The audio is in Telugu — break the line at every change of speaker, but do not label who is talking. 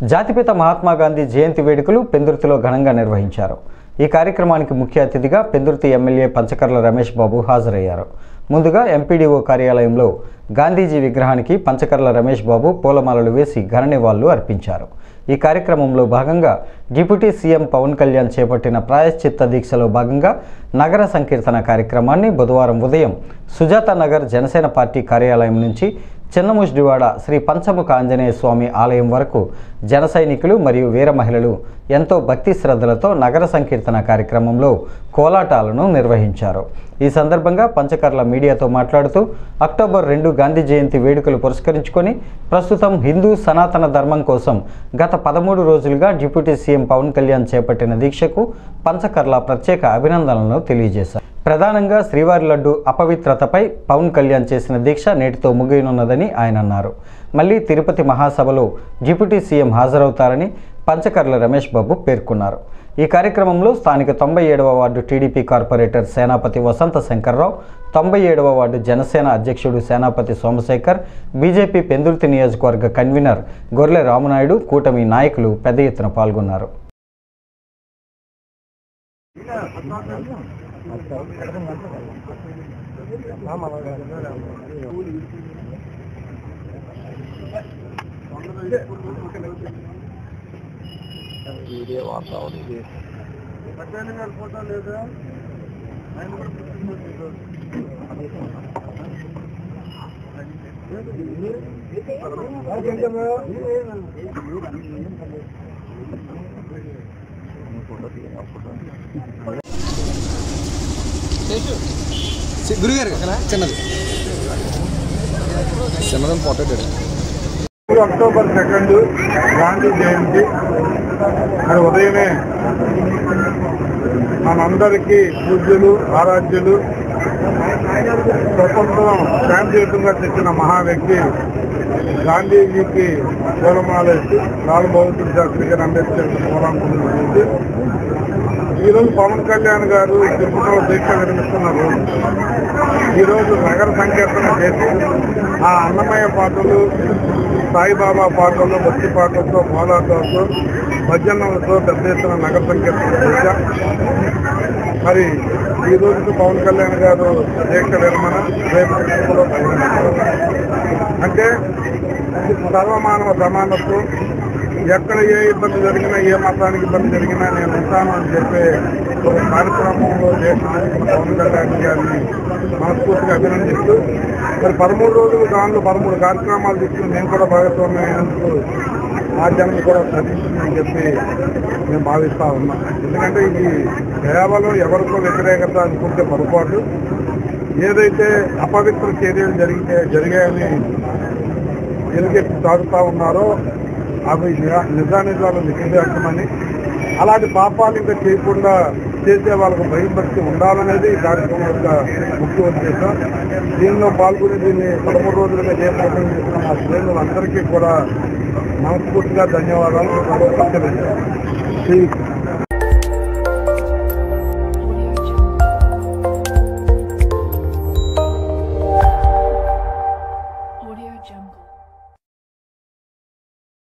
జాతిపిత మహాత్మా గాంధీ జయంతి వేడుకలు పెందుర్తిలో ఘనంగా నిర్వహించారు. ఈ కార్యక్రమానికి ముఖ్య అతిథిగా పెందుర్తి ఎమ్మెల్యే పంచకర్ల రమేష్ బాబు హాజరయ్యారు. ముందుగా ఎంపీడీఓ కార్యాలయంలో గాంధీజీ విగ్రహానికి పంచకర్ల రమేష్ బాబు పూలమాలలు వేసి ఘన నివాళులు అర్పించారు. ఈ కార్యక్రమంలో భాగంగా డిప్యూటీ సీఎం పవన్ కళ్యాణ్ చేపట్టిన ప్రాయశ్చిత్త దీక్షలో భాగంగా నగర సంకీర్తన కార్యక్రమాన్ని బుధవారం ఉదయం సుజాత నగర్ జనసేన పార్టీ కార్యాలయం నుంచి చిన్నముష్డివాడ శ్రీ పంచముఖ ఆంజనేయ స్వామి ఆలయం వరకు జన సైనికులు మరియు వీర మహిళలు ఎంతో భక్తి శ్రద్ధలతో నగర సంకీర్తన కార్యక్రమంలో కోలాటాలను నిర్వహించారు. ఈ సందర్భంగా పంచకర్ల మీడియాతో మాట్లాడుతూ అక్టోబర్ 2 గాంధీ జయంతి వేడుకలు పురస్కరించుకొని ప్రస్తుతం హిందూ సనాతన ధర్మం కోసం గత 13 రోజులుగా డిప్యూటీ సీఎం పవన్ కళ్యాణ్ చేపట్టిన దీక్షకు పంచకర్ల ప్రత్యేక అభినందనలను తెలియజేశారు. ప్రధానంగా శ్రీవారి లడ్డు అపవిత్రతపై పవన్ కళ్యాణ్ చేసిన దీక్ష నేటితో ముగియనున్నదని ఆయన అన్నారు. మళ్ళీ తిరుపతి మహాసభలో డిప్యూటీ సీఎం హాజరవుతారని పంచకర్ల రమేష్ బాబు పేర్కొన్నారు. ఈ కార్యక్రమంలో స్థానిక 97వ వార్డు టీడీపీ కార్పొరేటర్ సేనాపతి వసంత శంకర్రావు, 97వ వార్డు జనసేన అధ్యక్షుడు సేనాపతి సోమశేఖర్, బీజేపీ పెందుర్తి నియోజకవర్గ కన్వీనర్ గొర్లె రామనాయుడు, కూటమి నాయకులు పెద్ద ఎత్తున పాల్గొన్నారు.
వీడియో వాతావరణం ఫోటో లేదా
గురుగారు చిన్నది ఫోటో
అక్టోబర్ 2 గాంధీ జయంతి. మరి ఉదయమే మనందరికీ పూజ్యులు, ఆరాధ్యులు, స్వతంత్రం శాంతియుతంగా తెచ్చిన మహా వ్యక్తి గాంధీజీకి పూలమాలేసి లాల్ బహదూర్ శాస్త్రి గారు అంబేద్కర్ పూలమాలలు చేసి ఈరోజు పవన్ కళ్యాణ్ గారు తిరుపతిలో దీక్ష నిర్మిస్తున్న రోజు. ఈరోజు నగర సంకీర్తన చేసి ఆ అన్నమయ్య పాటలు, సాయిబాబా పాటలు, భక్తి పాటలతో, కోలాటాలతో, భజనలతో పెద్ద ఎత్తున నగర సంకీర్తన చేశాం. మరి ఈ రోజుకి పవన్ కళ్యాణ్ గారు దీక్ష విరమణ రేపు తిరుపతిలో అంటే సర్వమానవ సమానత్వం, ఎక్కడ ఏ ఇబ్బంది జరిగినా, ఏ మతానికి ఇబ్బంది జరిగినా నేను ఉంటాను అని చెప్పే ఒక కార్యక్రమంలో చేసినందుకు పవన్ కళ్యాణ్ గారిని మనస్ఫూర్తిగా అభినందిస్తూ, మరి 13 రోజులు దానిలో 13 కార్యక్రమాలు తీసుకుని నేను కూడా భాగస్వామ్యం అయినందుకు ఆ జనం కూడా సాధించిందని చెప్పి నేను భావిస్తా ఉన్నా. ఎందుకంటే ఇది కేవలం ఎవరికో వ్యతిరేకత అనుకుంటే పొరపాటు. ఏదైతే అపవిత్ర చర్యలు జరిగాయని ఎలుగెత్తి సాగుతూ ఉన్నారో అవి నిజానిజాలు నిషేధించమని, అలాంటి పాపాలు ఇంకా చేయకుండా చేసే వాళ్ళకు భయం భక్తి ఉండాలనేది ఈ కార్యక్రమం యొక్క ముఖ్య ఉద్దేశం. దీనిలో పాల్గొని దీన్ని 13 రోజులుగా జయప్రదం చేసిన మా శ్రేణులందరికీ కూడా మనస్ఫూర్తిగా ధన్యవాదాలు తెలియజేస్తాను.